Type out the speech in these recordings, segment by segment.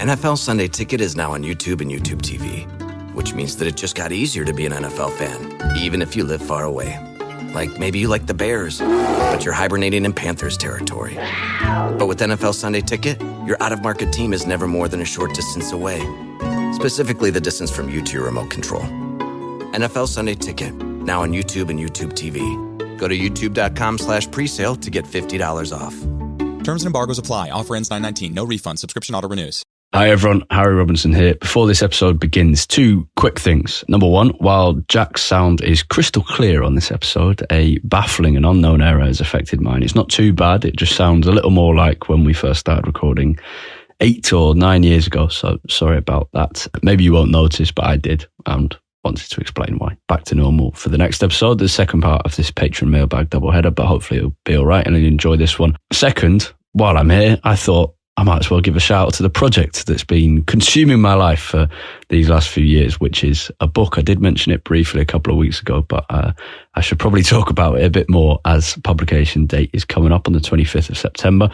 NFL Sunday Ticket is now on YouTube and YouTube TV, which means that it just got easier to be an NFL fan, even if you live far away. Like maybe you like the Bears, but you're hibernating in Panthers territory. But with NFL Sunday Ticket, your out-of-market team is never more than a short distance away. Specifically, the distance from you to your remote control. NFL Sunday Ticket, now on YouTube and YouTube TV. Go to youtube.com/presale to get $50 off. Terms and embargoes apply. Offer ends 9/19. No refund. Subscription auto renews. Hi everyone, Harry Robinson here. Before this episode begins, two quick things. Number one, while Jack's sound is crystal clear on this episode, a baffling and unknown error has affected mine. It's not too bad, it just sounds a little more like when we first started recording 8 or 9 years ago, so sorry about that. Maybe you won't notice, but I did, and wanted to explain why. Back to normal for the next episode, the second part of this Patreon mailbag doubleheader, but hopefully it'll be alright and you'll enjoy this one. Second, while I'm here, I thought I might as well give a shout out to the project that's been consuming my life for these last few years, which is a book. I did mention it briefly a couple of weeks ago, but I should probably talk about it a bit more as publication date is coming up on the 25th of September.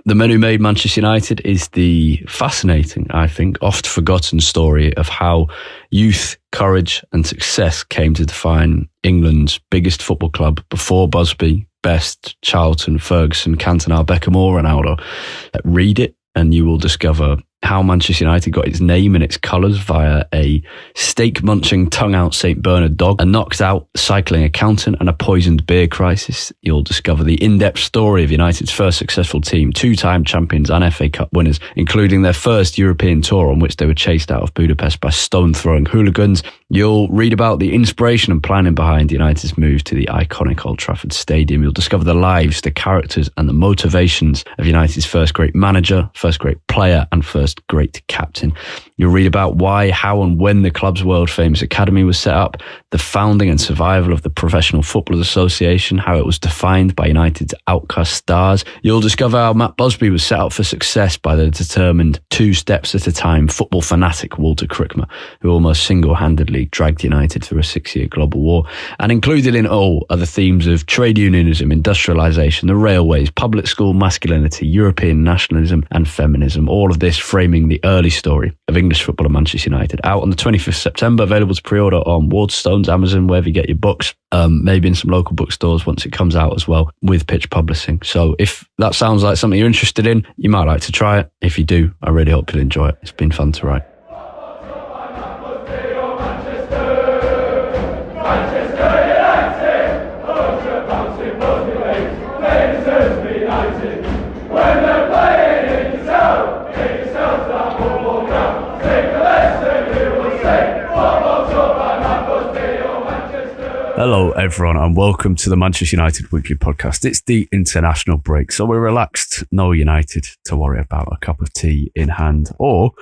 The Men Who Made Manchester United is the fascinating, I think, oft forgotten story of how youth, courage and success came to define England's biggest football club before Busby, Best, Charlton, Ferguson, Cantona, Beckham or Ronaldo. Read it and you will discover how Manchester United got its name and its colours via a steak-munching, tongue-out St Bernard dog, a knocked-out cycling accountant and a poisoned beer crisis. You'll discover the in-depth story of United's first successful team, two-time champions and FA Cup winners, including their first European tour on which they were chased out of Budapest by stone-throwing hooligans. You'll read about the inspiration and planning behind United's move to the iconic Old Trafford Stadium. You'll discover the lives, the characters and the motivations of United's first great manager, first great player and first great captain. You'll read about why, how and when the club's world-famous academy was set up, the founding and survival of the Professional Footballers Association, how it was defined by United's outcast stars. You'll discover how Matt Busby was set up for success by the determined two steps at a time football fanatic Walter Crickmer, who almost single-handedly dragged United through a 6-year global war. And included in all are the themes of trade unionism, industrialisation, the railways, public school masculinity, European nationalism and feminism. All of this framing the early story of English football and Manchester United. Out on the 25th September, available to pre-order on Waterstones, Amazon, wherever you get your books, maybe in some local bookstores once it comes out as well, with Pitch Publishing. So if that sounds like something you're interested in, you might like to try it. If you do, I really hope you'll enjoy it. It's been fun to write. Hello everyone and welcome to the Manchester United Weekly Podcast. It's the international break, so we're relaxed, no United to worry about, a cup of tea in hand, or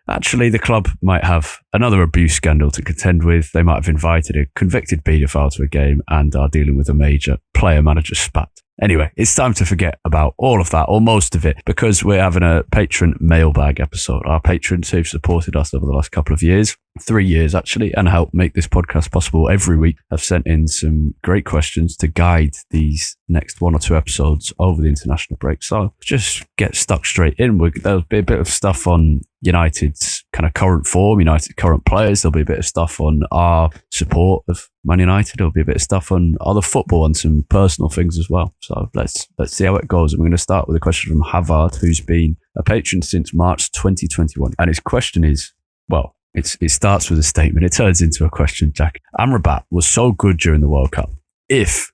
actually the club might have another abuse scandal to contend with. They might have invited a convicted paedophile to a game and are dealing with a major player-manager spat. Anyway, it's time to forget about all of that, or most of it, because we're having a patron mailbag episode. Our patrons who've supported us over the last couple of years, 3 years actually, and helped make this podcast possible every week, have sent in some great questions to guide these next 1 or 2 episodes over the international break. So just get stuck straight in. There'll be a bit of stuff on United's kind of current form, United's current players. There'll be a bit of stuff on our support of Man United. There'll be a bit of stuff on other football and some personal things as well. So let's see how it goes. And we're going to start with a question from Havard, who's been a patron since March 2021. And his question is, well, it starts with a statement. It turns into a question, Jack. Amrabat was so good during the World Cup. If,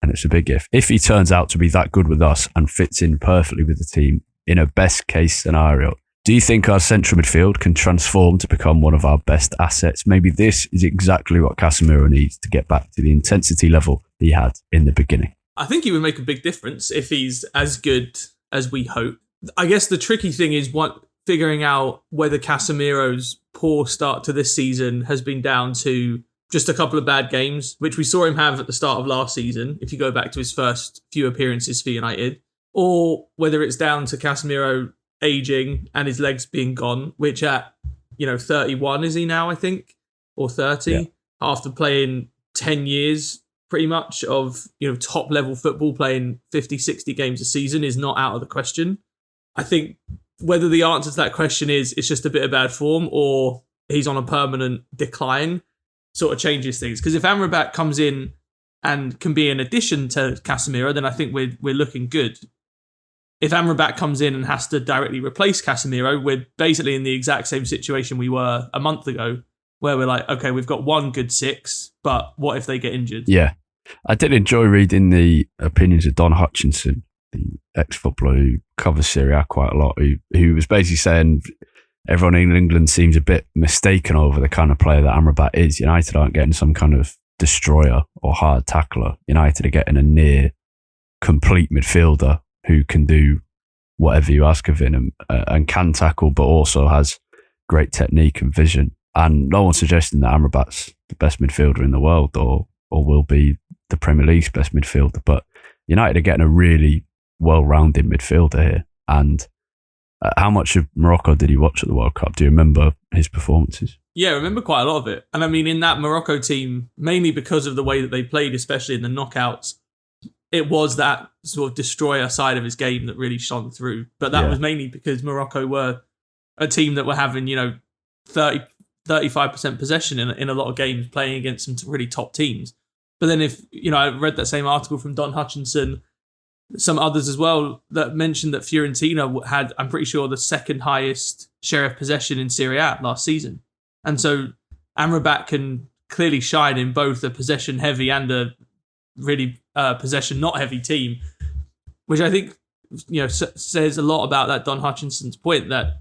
and it's a big if he turns out to be that good with us and fits in perfectly with the team in a best case scenario, do you think our central midfield can transform to become one of our best assets? Maybe this is exactly what Casemiro needs to get back to the intensity level he had in the beginning. I think he would make a big difference if he's as good as we hope. I guess the tricky thing is figuring out whether Casemiro's poor start to this season has been down to just a couple of bad games, which we saw him have at the start of last season, if you go back to his first few appearances for United, or whether it's down to Casemiro aging and his legs being gone, which at 31 is he now, I think, or 30, after playing 10 years pretty much of top level football, playing 50, 60 games a season is not out of the question. I think whether the answer to that question is it's just a bit of bad form or he's on a permanent decline sort of changes things. Because if Amrabat comes in and can be an addition to Casemiro, then I think we're looking good. If Amrabat comes in and has to directly replace Casemiro, we're basically in the exact same situation we were a month ago, where we're like, okay, we've got one good 6, but what if they get injured? Yeah. I did enjoy reading the opinions of Don Hutchinson, the ex-footballer who covers Serie A quite a lot, who was basically saying everyone in England seems a bit mistaken over the kind of player that Amrabat is. United aren't getting some kind of destroyer or hard tackler. United are getting a near complete midfielder who can do whatever you ask of him and can tackle, but also has great technique and vision. And no one's suggesting that Amrabat's the best midfielder in the world or will be the Premier League's best midfielder. But United are getting a really well-rounded midfielder here. And how much of Morocco did he watch at the World Cup? Do you remember his performances? Yeah, I remember quite a lot of it. And I mean, in that Morocco team, mainly because of the way that they played, especially in the knockouts, it was that sort of destroyer side of his game that really shone through. But that was mainly because Morocco were a team that were having, 35% possession in a lot of games, playing against some really top teams. But then I read that same article from Don Hutchinson, some others as well, that mentioned that Fiorentina had, I'm pretty sure, the second highest share of possession in Serie A last season. And so Amrabat can clearly shine in both a possession heavy and a really possession not heavy team, which I think says a lot about that Don Hutchinson's point that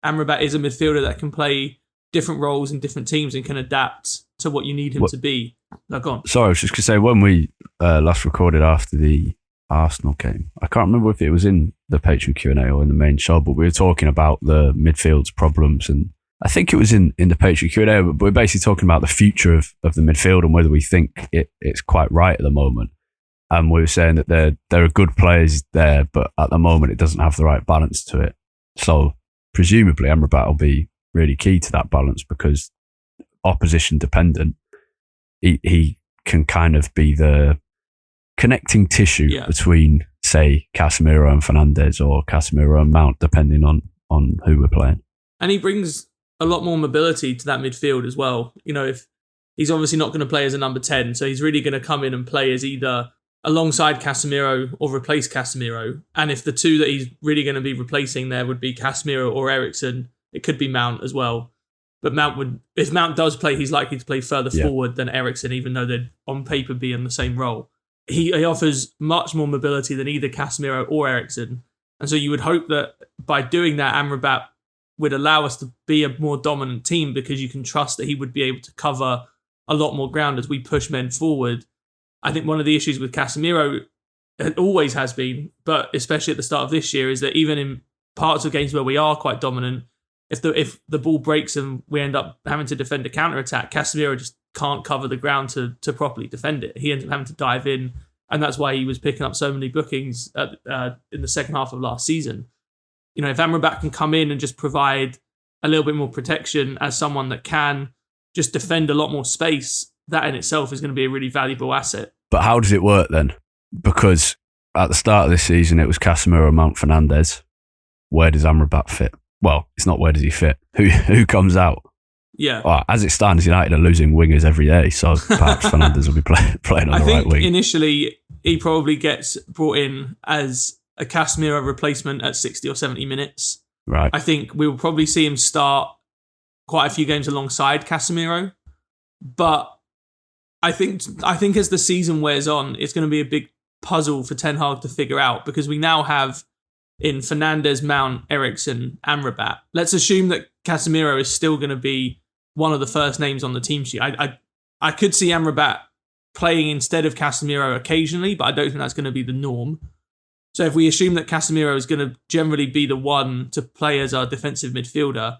Amrabat is a midfielder that can play different roles in different teams and can adapt to what you need him to be. No, go on. Sorry, I was just going to say, when we last recorded after the Arsenal game, I can't remember if it was in the Patreon Q&A or in the main show, but we were talking about the midfield's problems, and I think it was in the Patreon Q&A, but we're basically talking about the future of the midfield and whether we think it's quite right at the moment. And we were saying that there are good players there, but at the moment it doesn't have the right balance to it. So presumably Amrabat will be really key to that balance because opposition dependent, he can kind of be the connecting tissue between, say, Casemiro and Fernandes or Casemiro and Mount, depending on who we're playing. And he brings a lot more mobility to that midfield as well. If he's obviously not going to play as a number 10, so he's really going to come in and play as either alongside Casemiro or replace Casemiro. And if the two that he's really going to be replacing there would be Casemiro or Eriksen, it could be Mount as well. But if Mount does play, he's likely to play further forward than Eriksen, even though they'd on paper be in the same role. He offers much more mobility than either Casemiro or Eriksen. And so you would hope that by doing that, Amrabat would allow us to be a more dominant team because you can trust that he would be able to cover a lot more ground as we push men forward. I think one of the issues with Casemiro, it always has been, but especially at the start of this year, is that even in parts of games where we are quite dominant, if the ball breaks and we end up having to defend a counter-attack, Casemiro just can't cover the ground to properly defend it. He ends up having to dive in, and that's why he was picking up so many bookings in the second half of last season. If Amrabat can come in and just provide a little bit more protection as someone that can just defend a lot more space, that in itself is going to be a really valuable asset. But how does it work then? Because at the start of this season, it was Casemiro, Mount, Fernandes. Where does Amrabat fit? Well, it's not where does he fit. Who comes out? Yeah. Well, as it stands, United are losing wingers every day, so perhaps Fernandes will be playing on the right wing. I think initially he probably gets brought in as a Casemiro replacement at 60 or 70 minutes. Right. I think we will probably see him start quite a few games alongside Casemiro. But I think as the season wears on, it's going to be a big puzzle for Ten Hag to figure out because we now have in Fernandes, Mount, Eriksen, Amrabat. Let's assume that Casemiro is still going to be one of the first names on the team sheet. I could see Amrabat playing instead of Casemiro occasionally, but I don't think that's going to be the norm. So if we assume that Casemiro is going to generally be the one to play as our defensive midfielder,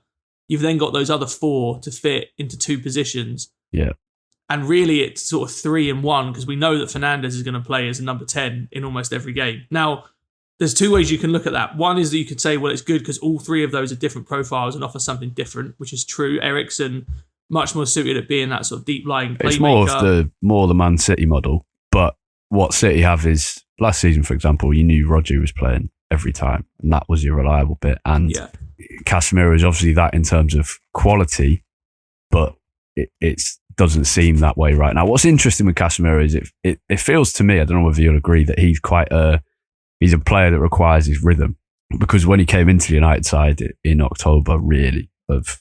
you've then got those other four to fit into two positions. Yeah. And really it's sort of 3 in 1 because we know that Fernandes is going to play as a number 10 in almost every game. Now, there's two ways you can look at that. One is that you could say, well, it's good because all three of those are different profiles and offer something different, which is true. Eriksen, much more suited at being that sort of deep-lying playmaker. It's more the Man City model, but what City have is, last season, for example, you knew Rodri was playing every time. And that was your reliable bit. And Yeah. Casemiro is obviously that in terms of quality, but it doesn't seem that way right now. What's interesting with Casemiro is it feels to me, I don't know whether you'll agree, that he's he's a player that requires his rhythm. Because when he came into the United side in October, really, of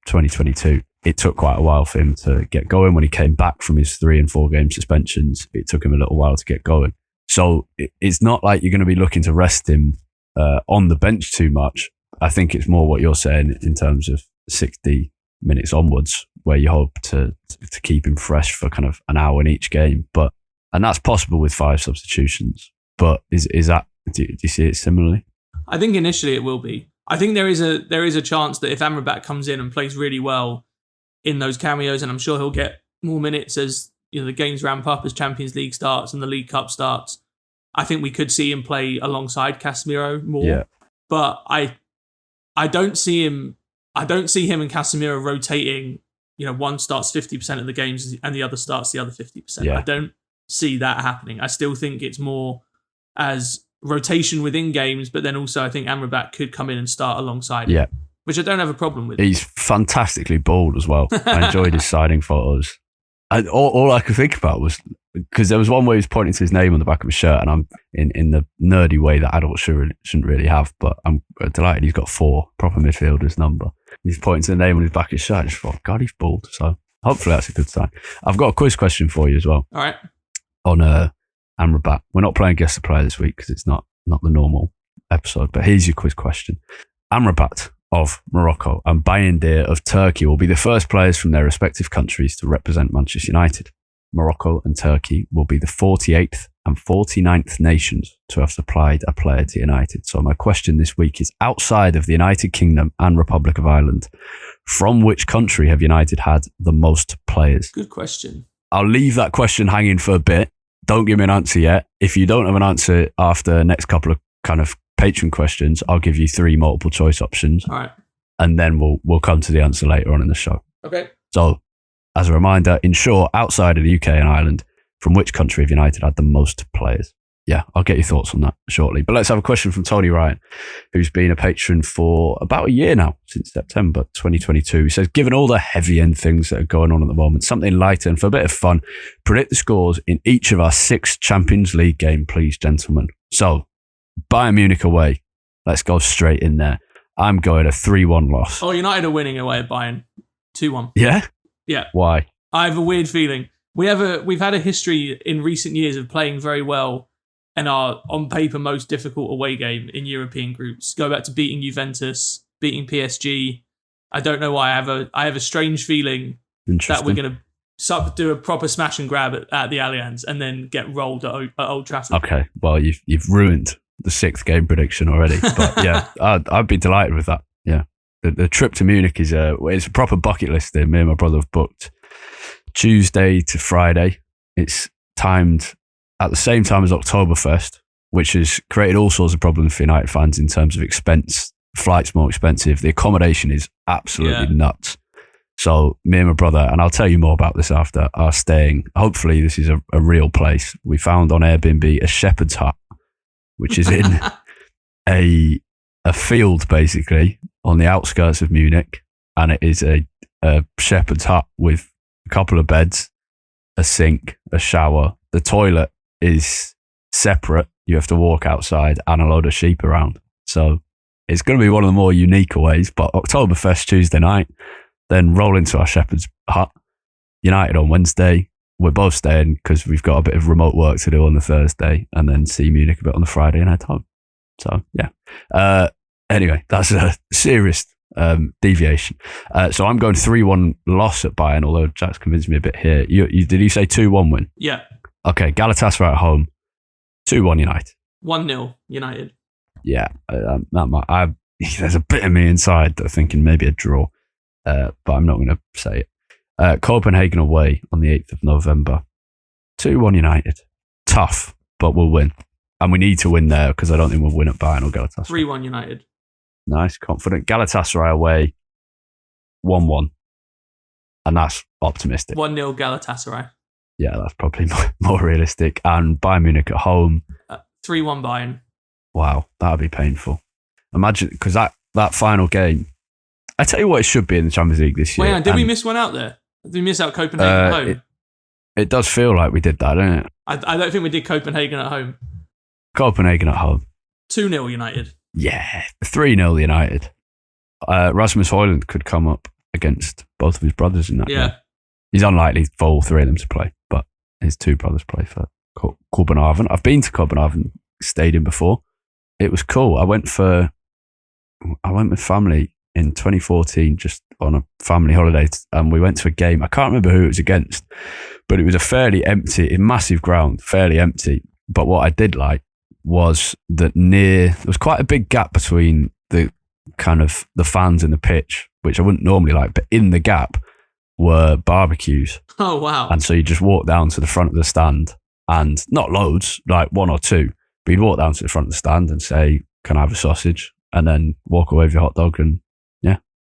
2022, it took quite a while for him to get going. When he came back from his 3 and 4 game suspensions, it took him a little while to get going. So it's not like you're going to be looking to rest him on the bench too much. I think it's more what you're saying in terms of 60 minutes onwards, where you hope to keep him fresh for kind of an hour in each game. And that's possible with 5 substitutions. But is that, do you see it similarly? I think initially it will be. I think there is a chance that if Amrabat comes in and plays really well in those cameos, and I'm sure he'll get more minutes as the games ramp up, as Champions League starts and the League Cup starts, I think we could see him play alongside Casemiro more. Yeah. But I don't see him and Casemiro rotating. One starts 50% of the games and the other starts the other 50%. Yeah. I don't see that happening. I still think it's more as rotation within games, but then also I think Amrabat could come in and start alongside him, which I don't have a problem with. He's fantastically bald as well. I enjoyed his signing photos. All I could think about was, because there was one where he was pointing to his name on the back of his shirt, and I'm in the nerdy way that adults shouldn't really have, but I'm delighted he's got 4 proper midfielders number. He's pointing to the name on his back of his shirt. I just thought, God, he's bald. So hopefully that's a good sign. I've got a quiz question for you as well. All right. On Amrabat. We're not playing guest supplier this week because it's not the normal episode, but here's your quiz question. Amrabat of Morocco and Bayindir of Turkey will be the first players from their respective countries to represent Manchester United. Morocco and Turkey will be the 48th and 49th nations to have supplied a player to United. So my question this week is, outside of the United Kingdom and Republic of Ireland, from which country have United had the most players? Good question. I'll leave that question hanging for a bit. Don't give me an answer yet. If you don't have an answer after the next couple of kind of patron questions, I'll give you 3 multiple choice options. All right. And then we'll come to the answer later on in the show. Okay. So, as a reminder, in short, outside of the UK and Ireland, from which country have United had the most players? Yeah, I'll get your thoughts on that shortly. But let's have a question from Tony Ryan, who's been a patron for about a year now, since September 2022. He says, given all the heavy end things that are going on at the moment, something lighter and for a bit of fun, predict the scores in each of our 6 Champions League games, please, gentlemen. So, Bayern Munich away. Let's go straight in there. I'm going a 3-1 loss. Oh, United are winning away at Bayern. 2-1. Yeah? Yeah. Why? I have a weird feeling. We've had a history in recent years of playing very well and our, on paper, most difficult away game in European groups. Go back to beating Juventus, beating PSG. I don't know why. I have a strange feeling that we're going to do a proper smash and grab at the Allianz and then get rolled at Old Trafford. Okay, well, you've ruined the 6th game prediction already. But yeah, I'd be delighted with that. Yeah, the trip to Munich is it's a proper bucket list that me and my brother have booked. Tuesday to Friday. It's timed at the same time as Oktoberfest, which has created all sorts of problems for United fans in terms of expense. Flights more expensive. The accommodation is absolutely nuts. So me and my brother, and I'll tell you more about this after, are staying. Hopefully this is a real place. We found on Airbnb a shepherd's hut, which is in a field basically on the outskirts of Munich, and it is a shepherd's hut with a couple of beds, a sink, a shower. The toilet is separate. You have to walk outside and a load of sheep around. So it's going to be one of the more unique ways. But Oktoberfest Tuesday night, then roll into our shepherd's hut. United on Wednesday. We're both staying because we've got a bit of remote work to do on the Thursday, and then see Munich a bit on the Friday and head home. So yeah. Anyway, that's a serious deviation. So I'm going 3-1 loss at Bayern, although Jack's convinced me a bit here. Did you say 2-1 win? Yeah. Okay, Galatasaray at home, 2-1 United. 1-0 United. Yeah, there's a bit of me inside that thinking maybe a draw, but I'm not going to say it. Copenhagen away on the 8th of November, 2-1 United. Tough, but we'll win. And we need to win there because I don't think we'll win at Bayern or Galatasaray. 3-1 United. Nice, confident. Galatasaray away, 1-1. And that's optimistic. 1-0 Galatasaray. Yeah, that's probably more realistic. And Bayern Munich at home. 3-1 Bayern. Wow, that'd be painful. Imagine, because that final game, I tell you what, it should be in the Champions League this year. Wait, did we miss one out there? Did we miss out Copenhagen at home? It does feel like we did that, doesn't it? I don't think we did Copenhagen at home. Copenhagen at home. 2-0 United. Yeah, 3-0 United. Rasmus Højlund could come up against both of his brothers in that game. He's unlikely for all three of them to play, but his two brothers play for Copenhagen. I've been to Copenhagen Stadium before. It was cool. I went with family in 2014 just on a family holiday, and we went to a game. I can't remember who it was against, but it was a fairly empty, massive ground, fairly empty. But what I did like was that there was quite a big gap between the kind of the fans and the pitch, which I wouldn't normally like, but in the gap were barbecues. Oh, wow. And so you just walk down to the front of the stand, and not loads, like one or two, but you'd walk down to the front of the stand and say, can I have a sausage? And then walk away with your hot dog, and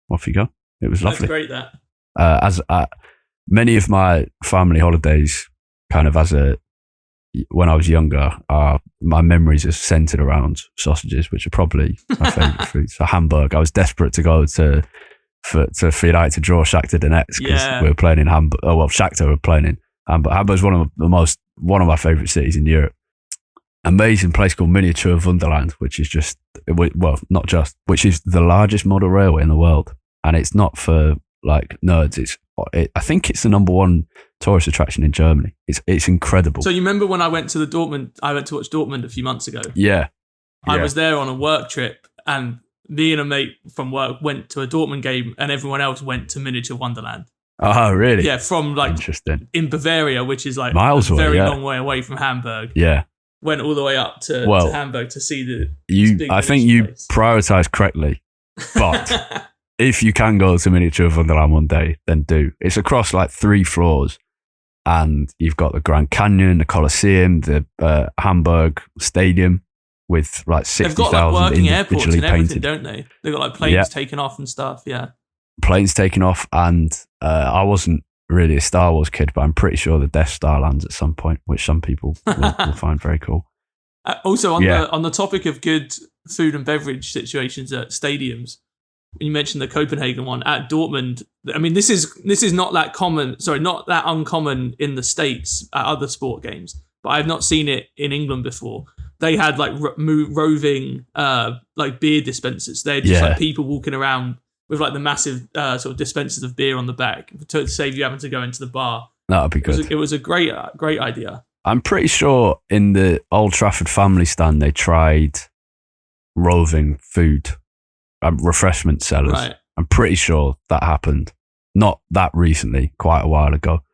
off you go. It was lovely. That's great, that. As many of my family holidays, kind of when I was younger, my memories are centered around sausages, which are probably my favourite food. So Hamburg, I was desperate to go for United to draw Shakhtar Donetsk because we were playing in Hamburg. Oh well, Shakhtar were playing in Hamburg. Hamburg's one of my favourite cities in Europe. Amazing place called Miniature Wonderland, which is which is the largest model railway in the world, and it's not for like nerds. I think it's the number one tourist attraction in Germany. It's incredible. So you remember when I went to I went to watch Dortmund a few months ago. Yeah. I was there on a work trip, and me and a mate from work went to a Dortmund game, and everyone else went to Miniature Wonderland. Oh, really? Yeah, from like interesting in Bavaria, which is like miles away, very long way away from Hamburg. Yeah. Went all the way up to Hamburg to see I think you prioritised correctly, but if you can go to Miniature Wonderland one day, then do. It's across like 3 floors, and you've got the Grand Canyon, the Colosseum, the Hamburg Stadium with like 60,000 They've got like working airports and everything, painted. don't they? They've got like planes taking off and stuff. Yeah, planes taking off, and I wasn't really a Star Wars kid, but I'm pretty sure the Death Star lands at some point, which some people will find very cool. Also, on the topic of good food and beverage situations at stadiums, you mentioned the Copenhagen one at Dortmund. I mean, this is not that common. Sorry, not that uncommon in the States at other sport games, but I've not seen it in England before. They had like roving like beer dispensers. They had just like people walking around with like the massive sort of dispensers of beer on the back to save you having to go into the bar. That would be good. It was a great idea. I'm pretty sure in the Old Trafford family stand they tried roving food, refreshment sellers. Right. I'm pretty sure that happened. Not that recently, quite a while ago.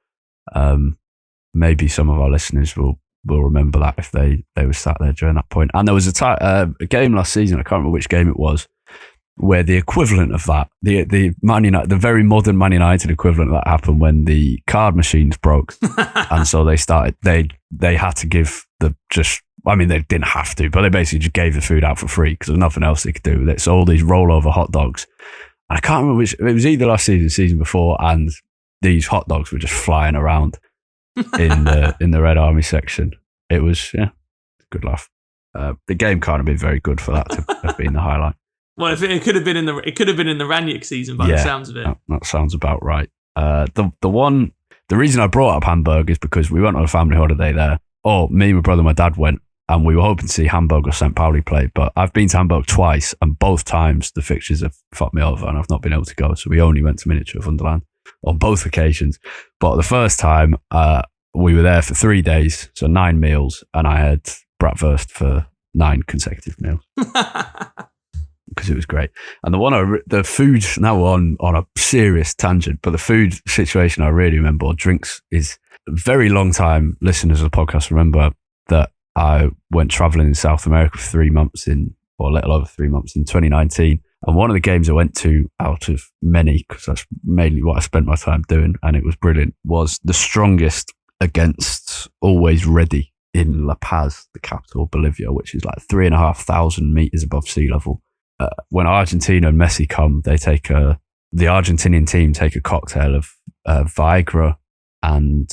Maybe some of our listeners will remember that if they were sat there during that point. And there was a game last season, I can't remember which game it was, where the equivalent of that, the Man United, the very modern Man United equivalent of that happened when the card machines broke. And so they had to give they didn't have to, but they basically just gave the food out for free because there was nothing else they could do with it. So all these rollover hot dogs, and I can't remember which, it was either last season before, and these hot dogs were just flying around in the Red Army section. It was, good laugh. The game can't have been very good for that to have been the highlight. Well, if it could have been in the Ranić season by the sounds of it. That sounds about right. The reason I brought up Hamburg is because we went on a family holiday there. Me, my brother, and my dad went, and we were hoping to see Hamburg or St. Pauli play. But I've been to Hamburg twice, and both times the fixtures have fucked me over, and I've not been able to go. So we only went to Miniature Wonderland on both occasions. But the first time, we were there for 3 days, so 9 meals, and I had bratwurst for 9 consecutive meals. Because it was great. And the food, now we're on a serious tangent, but the food situation I really remember, or drinks, is very long time listeners of the podcast remember that I went traveling in South America for 3 months a little over 3 months in 2019. And one of the games I went to out of many, because that's mainly what I spent my time doing, and it was brilliant, was the strongest against Always Ready in La Paz, the capital of Bolivia, which is like 3,500 meters above sea level. When Argentina and Messi come, the Argentinian team take a cocktail of Viagra and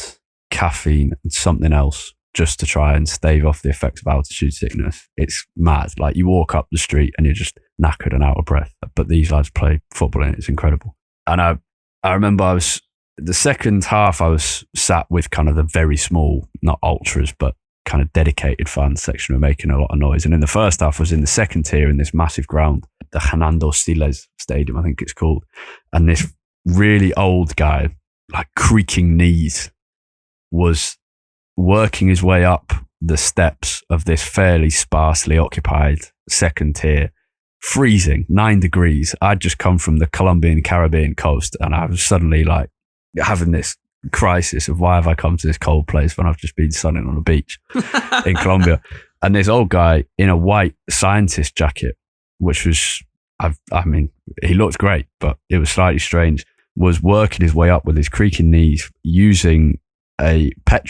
caffeine and something else, just to try and stave off the effects of altitude sickness. It's mad. Like, you walk up the street and you're just knackered and out of breath. But these lads play football and it's incredible. And I remember the second half, I was sat with kind of the very small, not ultras, but kind of dedicated fans section were making a lot of noise. And in the first half, I was in the second tier in this massive ground, the Hernando Siles Stadium, I think it's called. And this really old guy, like creaking knees, was working his way up the steps of this fairly sparsely occupied second tier, freezing, 9 degrees. I'd just come from the Colombian Caribbean coast and I was suddenly like having this crisis of, why have I come to this cold place when I've just been sunning on a beach in Colombia? And this old guy in a white scientist jacket, which was, I mean, he looked great, but it was slightly strange, was working his way up with his creaking knees using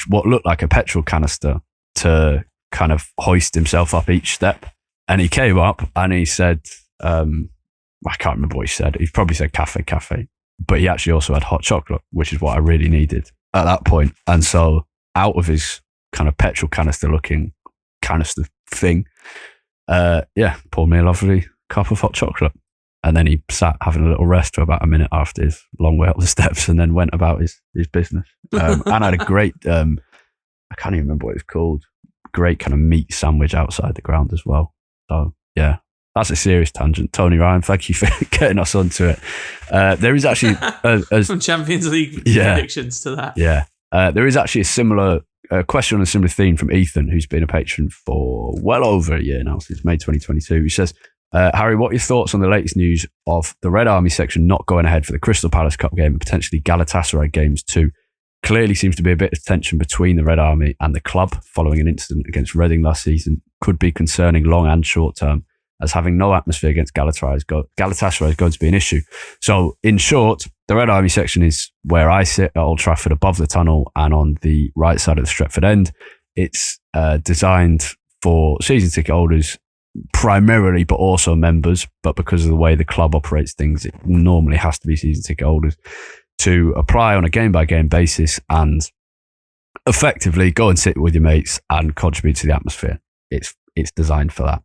what looked like a petrol canister to kind of hoist himself up each step. And he came up and he said, I can't remember what he said. He probably said cafe, but he actually also had hot chocolate, which is what I really needed at that point. And so out of his kind of petrol canister looking canister thing, poured me a lovely cup of hot chocolate. And then he sat having a little rest for about a minute after his long way up the steps and then went about his business. And I had a great, I can't even remember what it was called, great kind of meat sandwich outside the ground as well. So, yeah, that's a serious tangent. Tony Ryan, thank you for getting us onto it. There is actually... From Champions League predictions to that. Yeah. There is actually a similar question on a similar theme from Ethan, who's been a patron for well over a year now, since May 2022. He says, Harry, what are your thoughts on the latest news of the Red Army section not going ahead for the Crystal Palace Cup game and potentially Galatasaray games too? Clearly seems to be a bit of tension between the Red Army and the club following an incident against Reading last season. Could be concerning long and short term, as having no atmosphere against Galatasaray is going to be an issue. So in short, the Red Army section is where I sit at Old Trafford, above the tunnel and on the right side of the Stretford end. It's designed for season ticket holders primarily, but also members. But because of the way the club operates things, it normally has to be season ticket holders to apply on a game-by-game basis and effectively go and sit with your mates and contribute to the atmosphere. It's designed for that.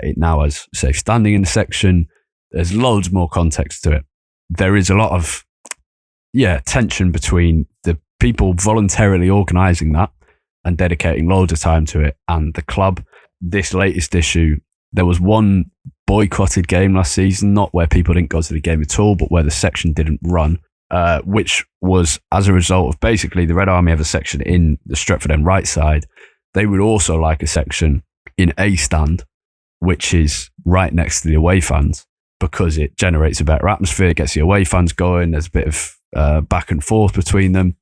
It now has safe standing in the section. There's loads more context to it. There is a lot of tension between the people voluntarily organising that and dedicating loads of time to it and the club. This latest issue, there was one boycotted game last season, not where people didn't go to the game at all, but where the section didn't run, which was as a result of basically the Red Army have a section in the Stretford End right side. They would also like a section in A stand, which is right next to the away fans, because it generates a better atmosphere, it gets the away fans going, there's a bit of back and forth between them.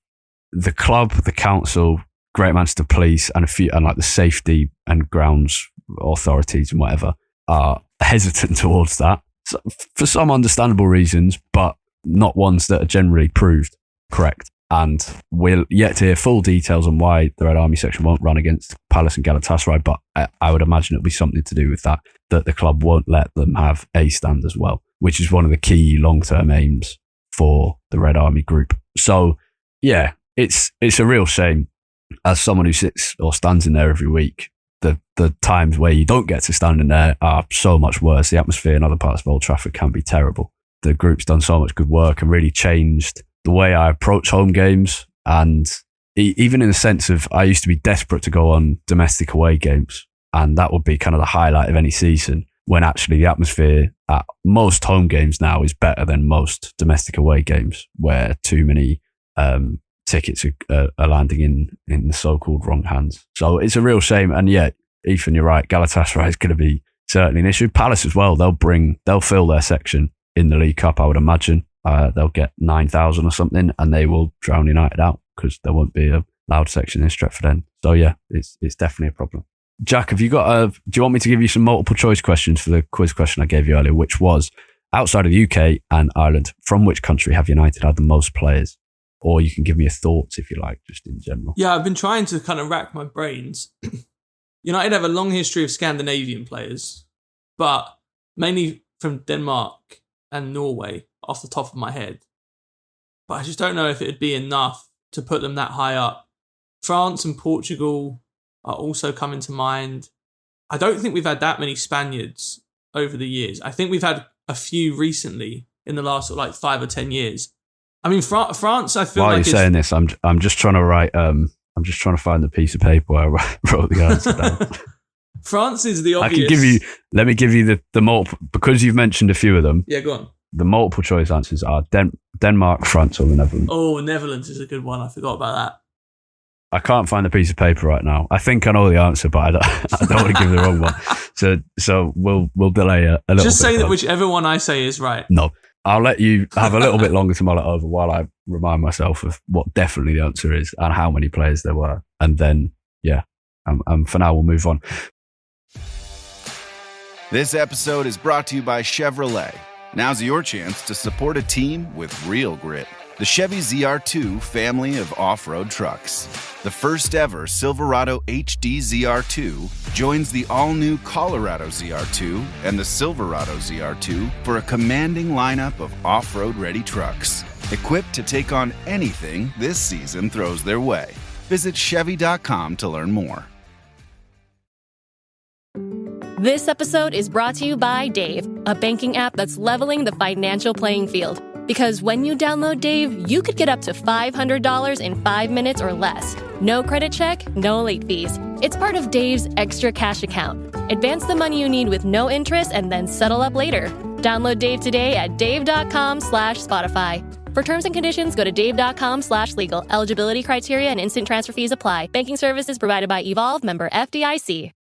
The club, the council, Great Manchester Police and like the safety and grounds authorities and whatever are hesitant towards that, so, for some understandable reasons, but not ones that are generally proved correct. And we're yet to hear full details on why the Red Army section won't run against Palace and Galatasaray, but I would imagine it'll be something to do with that the club won't let them have a stand as well, which is one of the key long-term aims for the Red Army group. So yeah, it's a real shame. As someone who sits or stands in there every week, the times where you don't get to stand in there are so much worse. The atmosphere in other parts of Old Trafford can be terrible. The group's done so much good work and really changed the way I approach home games. And even in the sense of, I used to be desperate to go on domestic away games, and that would be kind of the highlight of any season, when actually the atmosphere at most home games now is better than most domestic away games, where too many tickets are landing in the so-called wrong hands. So it's a real shame. And yeah, Ethan, you're right. Galatasaray is going to be certainly an issue. Palace as well. They'll fill their section in the League Cup, I would imagine. They'll get 9,000 or something, and they will drown United out because there won't be a loud section in Stretford End. So yeah, it's definitely a problem. Jack, have you got do you want me to give you some multiple choice questions for the quiz question I gave you earlier, which was, outside of the UK and Ireland, from which country have United had the most players? Or you can give me your thoughts if you like, just in general. Yeah, I've been trying to kind of rack my brains. United have a long history of Scandinavian players, but mainly from Denmark and Norway off the top of my head. But I just don't know if it'd be enough to put them that high up France and Portugal are also coming to mind. I don't think we've had that many Spaniards over the years. I think we've had a few recently in the last 5 or 10 years. I mean, France, I feel While like you're saying this, I'm just trying to write. I'm just trying to find the piece of paper where I wrote the answer down. France is the obvious. Let me give you the multiple, because you've mentioned a few of them. Yeah, go on. The multiple choice answers are Denmark, France, or the Netherlands. Oh, Netherlands is a good one. I forgot about that. I can't find the piece of paper right now. I think I know the answer, but I don't want to give the wrong one. So we'll delay a little bit. Just say that whichever one I say is right. No, I'll let you have a little bit longer to mull it over while I remind myself of what definitely the answer is and how many players there were. And then, for now, we'll move on. This episode is brought to you by Chevrolet. Now's your chance to support a team with real grit. The Chevy ZR2 family of off-road trucks. The first ever Silverado HD ZR2 joins the all-new Colorado ZR2 and the Silverado ZR2 for a commanding lineup of off-road ready trucks, equipped to take on anything this season throws their way. Visit Chevy.com to learn more. This episode is brought to you by Dave, a banking app that's leveling the financial playing field. Because when you download Dave, you could get up to $500 in 5 minutes or less. No credit check, no late fees. It's part of Dave's Extra Cash account. Advance the money you need with no interest and then settle up later. Download Dave today at dave.com/Spotify. For terms and conditions, go to dave.com/legal. Eligibility criteria and instant transfer fees apply. Banking services provided by Evolve, member FDIC.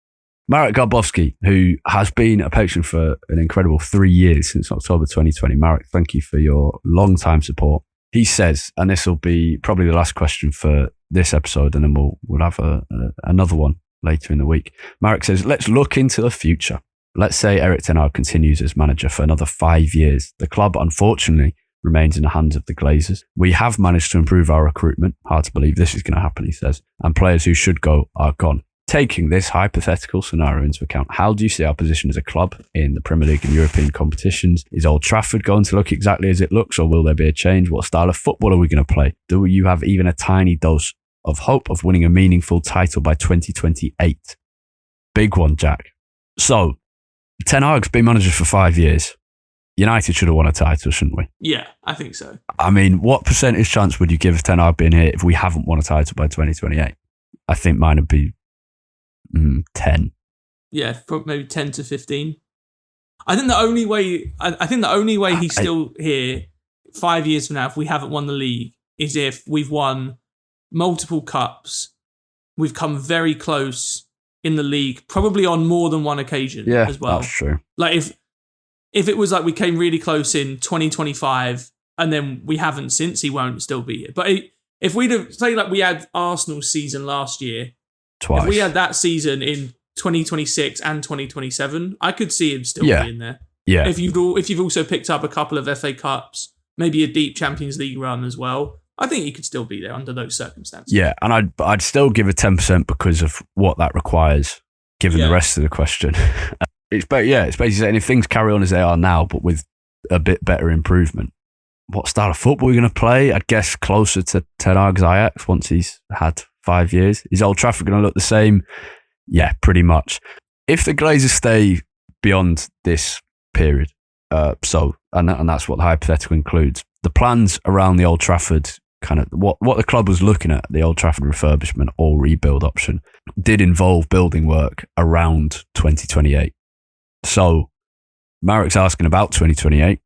Marek Garbowski, who has been a patron for an incredible 3 years since October 2020. Marek, thank you for your long-time support. He says, and this will be probably the last question for this episode, and then we'll have another one later in the week. Marek says, let's look into the future. Let's say Erik ten Hag continues as manager for another 5 years. The club, unfortunately, remains in the hands of the Glazers. We have managed to improve our recruitment. Hard to believe this is going to happen, he says. And players who should go are gone. Taking this hypothetical scenario into account, how do you see our position as a club in the Premier League and European competitions? Is Old Trafford going to look exactly as it looks, or will there be a change? What style of football are we going to play? Do you have even a tiny dose of hope of winning a meaningful title by 2028? Big one, Jack. So, Ten Hag's been manager for 5 years. United should have won a title, shouldn't we? Yeah, I think so. I mean, what percentage chance would you give Ten Hag being here if we haven't won a title by 2028? I think mine would be 10. Yeah, maybe 10 to 15. I think the only way he's still here 5 years from now, if we haven't won the league, is if we've won multiple cups. We've come very close in the league, probably on more than one occasion as well. That's true. Like if it was like we came really close in 2025 and then we haven't since, he won't still be here. But if we'd have, say like we had Arsenal's season last year, twice. If we had that season in 2026 and 2027, I could see him still being there. Yeah. If you've also picked up a couple of FA Cups, maybe a deep Champions League run as well, I think he could still be there under those circumstances. Yeah, and I'd still give a 10% because of what that requires, given the rest of the question. It's basically saying if things carry on as they are now, but with a bit better improvement, what style of football are we going to play? I'd guess closer to Ten Hag's Ajax once he's had 5 years. Is Old Trafford going to look the same? Yeah, pretty much. If the Glazers stay beyond this period, and that's what the hypothetical includes, the plans around the Old Trafford, kind of what the club was looking at, the Old Trafford refurbishment or rebuild option, did involve building work around 2028. So Marek's asking about 2028.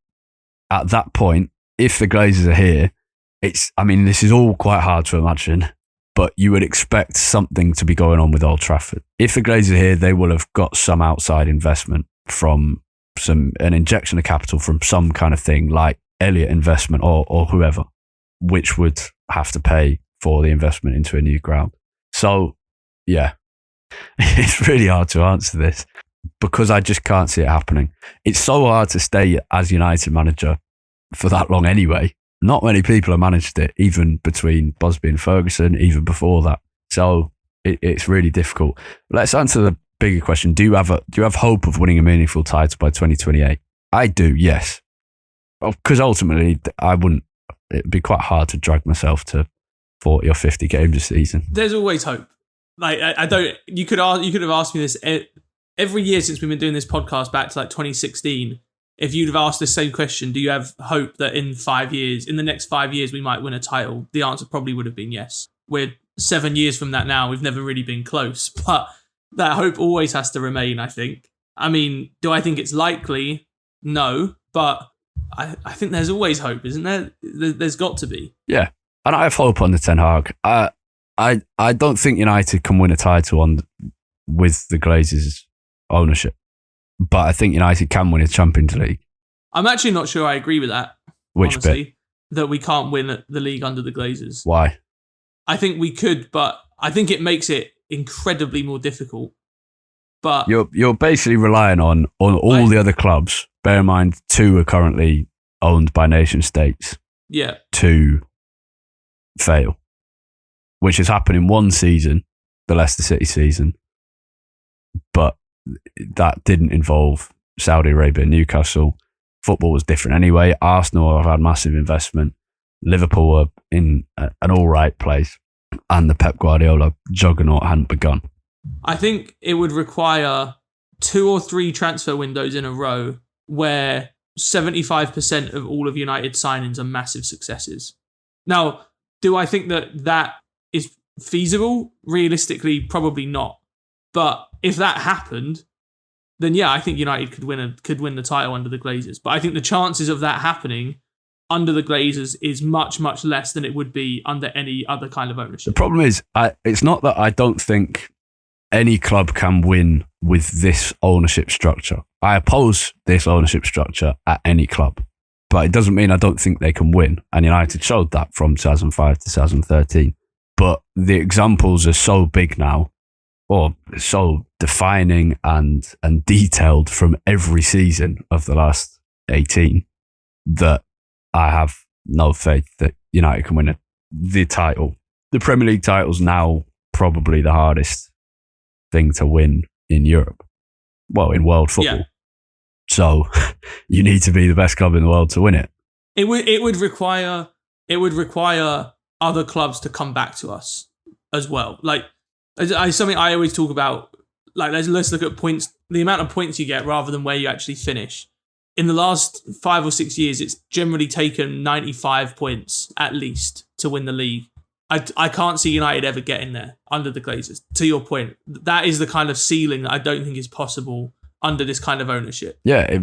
At that point, if the Glazers are here, this is all quite hard to imagine, but you would expect something to be going on with Old Trafford. If the Glazers are here, they will have got some outside investment from an injection of capital from some kind of thing like Elliott Investment or whoever, which would have to pay for the investment into a new ground. So, yeah, it's really hard to answer this because I just can't see it happening. It's so hard to stay as United manager for that long anyway. Not many people have managed it, even between Busby and Ferguson, even before that. So it's really difficult. Let's answer the bigger question. Do you have hope of winning a meaningful title by 2028? I do, yes. Because ultimately, it'd be quite hard to drag myself to 40 or 50 games a season. There's always hope. Like I don't. You could have asked me this every year since we've been doing this podcast back to like 2016. If you'd have asked the same question, do you have hope that in the next 5 years, we might win a title? The answer probably would have been yes. We're 7 years from that now. We've never really been close, but that hope always has to remain, I think. I mean, do I think it's likely? No, but I think there's always hope, isn't there? There's got to be. Yeah, and I have hope on the Ten Hag. I don't think United can win a title with the Glazers' ownership, but I think United can win a Champions League. I'm actually not sure I agree with that. Which honestly, bit? That we can't win the league under the Glazers. Why? I think we could, but I think it makes it incredibly more difficult. But you're basically relying on all the other clubs. Bear in mind, 2 are currently owned by nation states. Yeah. To fail, which has happened in one season, the Leicester City season, but that didn't involve Saudi Arabia and Newcastle. Football was different anyway. Arsenal have had massive investment. Liverpool were in an all right place, and the Pep Guardiola juggernaut hadn't begun. I think it would require 2 or 3 transfer windows in a row where 75% of all of United signings are massive successes. Now, do I think that is feasible? Realistically, probably not. But if that happened, then yeah, I think United could win the title under the Glazers. But I think the chances of that happening under the Glazers is much, much less than it would be under any other kind of ownership. The problem is, it's not that I don't think any club can win with this ownership structure. I oppose this ownership structure at any club, but it doesn't mean I don't think they can win. And United showed that from 2005 to 2013. But the examples are so big now, or so defining and detailed from every season of the last 18, that I have no faith that United can win the title. The Premier League title's now probably the hardest thing to win in Europe. Well, in world football. Yeah. So you need to be the best club in the world to win it. It would require other clubs to come back to us as well. Like something I always talk about. Like let's look at points, the amount of points you get rather than where you actually finish. In the last 5 or 6 years, it's generally taken 95 points at least to win the league. I can't see United ever getting there under the Glazers. To your point, that is the kind of ceiling that I don't think is possible under this kind of ownership. Yeah,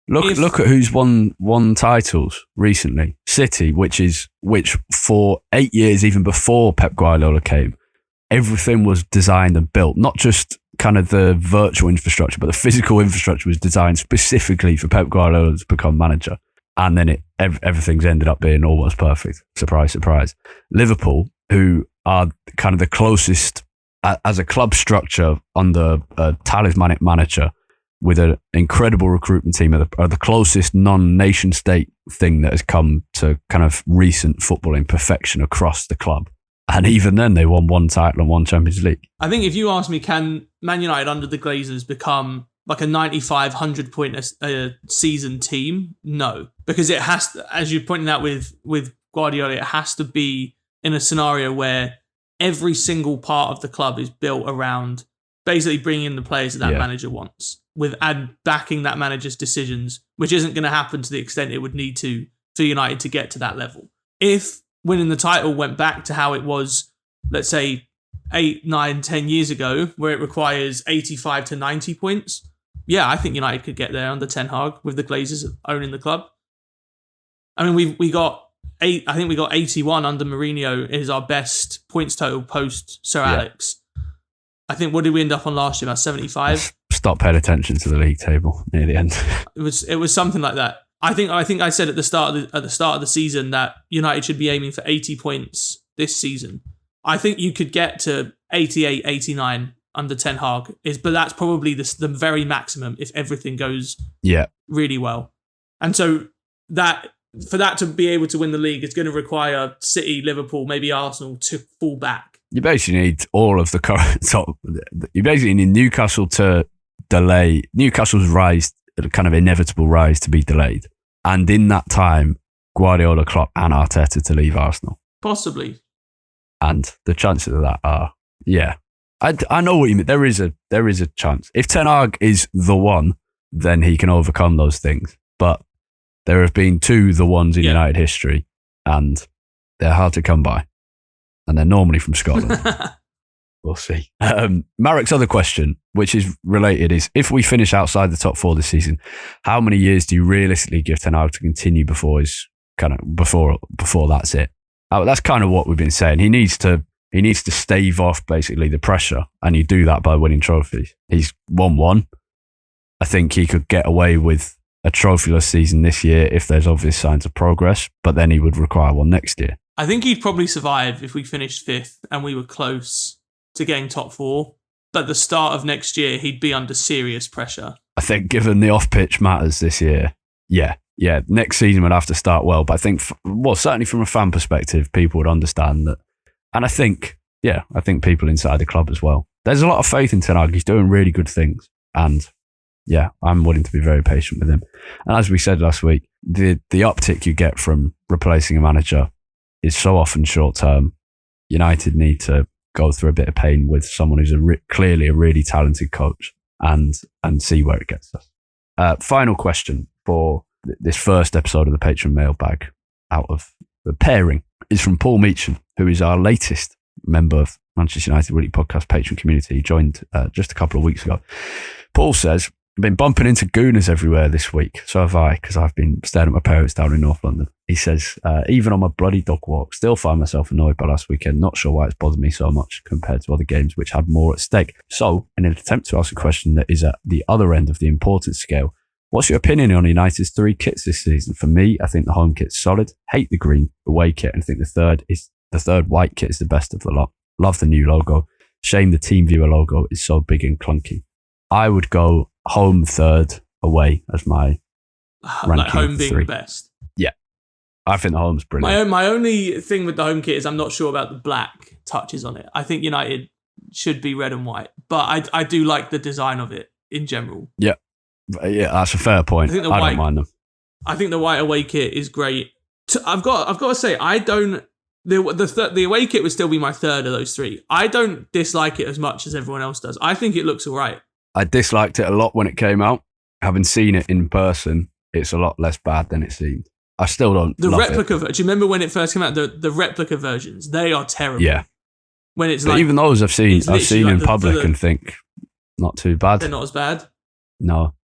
look at who's won titles recently. City, which for 8 years, even before Pep Guardiola came, everything was designed and built, not just kind of the virtual infrastructure, but the physical infrastructure was designed specifically for Pep Guardiola to become manager. And then everything's ended up being almost perfect. Surprise, surprise. Liverpool, who are kind of the closest as a club structure under a talismanic manager with an incredible recruitment team, are the closest non-nation state thing that has come to kind of recent footballing perfection across the club. And even then, they won 1 title and 1 Champions League. I think if you ask me, can Man United under the Glazers become like a 95, 100 point a season team? No. Because it has to, as you pointed out with Guardiola, it has to be in a scenario where every single part of the club is built around basically bringing in the players that manager wants, and backing that manager's decisions, which isn't going to happen to the extent it would need to for United to get to that level. If winning the title went back to how it was, let's say, 8, 9, 10 years ago, where it requires 85 to 90 points, yeah, I think United could get there under Ten Hag with the Glazers owning the club. I mean, we got 81 under Mourinho is our best points total post Sir Alex. I think, what did we end up on last year? About 75? Stop paying attention to the league table near the end. It was something like that. I think I said at the start of the season that United should be aiming for 80 points this season. I think you could get to 88, 89 under Ten Hag, but that's probably the very maximum if everything goes really well. And so for that to be able to win the league, it's going to require City, Liverpool, maybe Arsenal to fall back. You basically need all of the current top. You basically need Newcastle to delay Newcastle's rise, kind of inevitable rise, to be delayed, and in that time, Guardiola, Klopp, and Arteta to leave Arsenal. Possibly. And the chances of that are, yeah. I know what you mean. There is a chance. If Ten Hag is the one, then he can overcome those things. But there have been 2 the ones in United history, and they're hard to come by. And they're normally from Scotland. We'll see. Marek's other question, which is related, is if we finish outside the top 4 this season, how many years do you realistically give Ten Hag to continue before that's it? That's kind of what we've been saying. He needs to stave off basically the pressure, and you do that by winning trophies. He's won 1. I think he could get away with a trophyless season this year if there's obvious signs of progress, but then he would require one next year. I think he'd probably survive if we finished 5th and we were close to getting top 4. But the start of next year, he'd be under serious pressure. I think given the off-pitch matters this year, yeah, next season would have to start well. But I think, certainly from a fan perspective, people would understand that. And I think people inside the club as well. There's a lot of faith in Ten Hag. He's doing really good things. And yeah, I'm willing to be very patient with him. And as we said last week, the uptick you get from replacing a manager is so often short term. United need to go through a bit of pain with someone who's clearly a really talented coach and see where it gets us. Final question for this first episode of the Patreon mailbag out of the pairing is from Paul Meacham, who is our latest member of Manchester United Weekly Podcast Patreon community. He joined just a couple of weeks ago. Paul says, I've been bumping into Gooners everywhere this week. So have I, because I've been staying at my parents down in North London. He says, even on my bloody dog walk, still find myself annoyed by last weekend. Not sure why it's bothered me so much compared to other games which had more at stake. So, in an attempt to ask a question that is at the other end of the importance scale, what's your opinion on United's 3 kits this season? For me, I think the home kit's solid. Hate the green away kit, and I think the third white kit is the best of the lot. Love the new logo. Shame the Team Viewer logo is so big and clunky. I would go home 3rd, away as my ranking. Like home being 3. the best. Yeah, I think the home's brilliant. My only thing with the home kit is I'm not sure about the black touches on it. I think United should be red and white, but I do like the design of it in general. Yeah, that's a fair point. I don't mind them. I think the white away kit is great. I've got to say, I don't. The away kit would still be my 3rd of those 3. I don't dislike it as much as everyone else does. I think it looks all right. I disliked it a lot when it came out. Having seen it in person, it's a lot less bad than it seemed. I still don't the love replica. it. Do you remember when it first came out? The replica versions, they are terrible. Yeah. When it's but like, even those I've seen like in public and think not too bad. They're not as bad. No.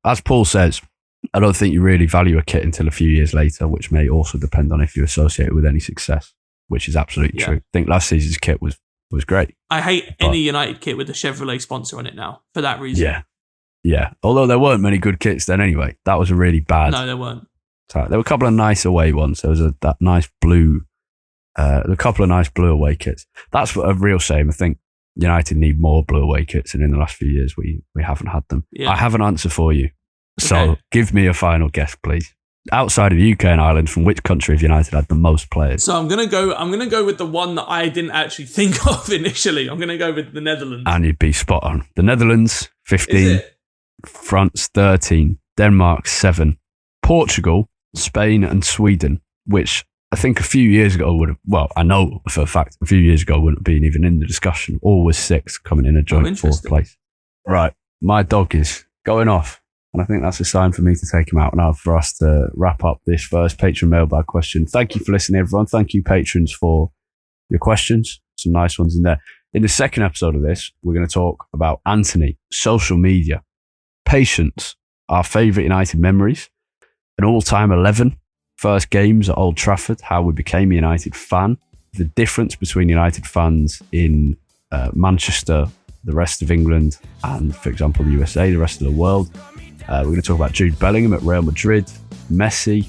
As Paul says, I don't think you really value a kit until a few years later, which may also depend on if you associate it with any success, which is absolutely true. I think last season's kit was great. I hate any United kit with the Chevrolet sponsor on it now for that reason. Yeah. Although there weren't many good kits then anyway. That was a really bad. No, there weren't. There were a couple of nice away ones. There was that nice blue, a couple of nice blue away kits. That's a real shame. I think United need more blue away kits, and in the last few years we haven't had them. Yeah. I have an answer for you. So give me a final guess, please. Outside of the UK and Ireland, from which country have United had the most players? So I'm gonna go with the one that I didn't actually think of initially. I'm gonna go with the Netherlands. And you'd be spot on. The Netherlands, 15. France, 13. Denmark, 7. Portugal, Spain and Sweden, which I think a few years ago would have, well, I know for a fact a few years ago wouldn't have been even in the discussion. All was 6, coming in a joint 4th place. Right. My dog is going off. And I think that's a sign for me to take him out now for us to wrap up this first Patreon mailbag question. Thank you for listening, everyone. Thank you, patrons, for your questions. Some nice ones in there. In the second episode of this, we're going to talk about Anthony, social media, patience, our favourite United memories, an all-time 11, first games at Old Trafford, how we became a United fan, the difference between United fans in Manchester, the rest of England, and, for example, the USA, the rest of the world. We're going to talk about Jude Bellingham at Real Madrid, Messi,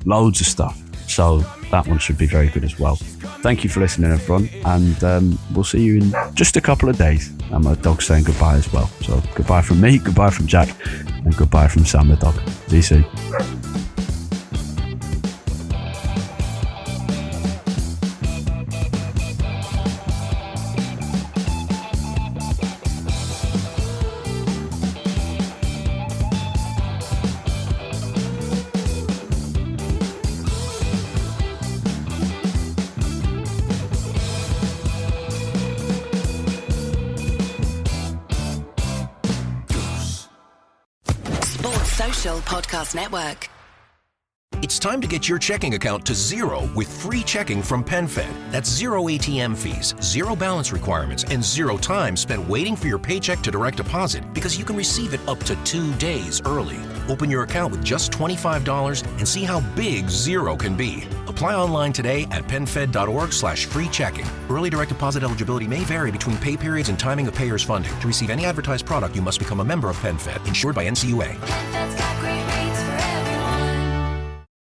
loads of stuff. So that one should be very good as well. Thank you for listening, everyone. And we'll see you in just a couple of days. And my dog's saying goodbye as well. So goodbye from me, goodbye from Jack, and goodbye from Sam the dog. See you soon. official podcast network. It's time to get your checking account to zero with free checking from PenFed. That's zero ATM fees, zero balance requirements, and zero time spent waiting for your paycheck to direct deposit because you can receive it up to 2 days early. Open your account with just $25 and see how big zero can be. Apply online today at PenFed.org/free checking. Early direct deposit eligibility may vary between pay periods and timing of payers' funding. To receive any advertised product, you must become a member of PenFed, insured by NCUA. PenFed's got great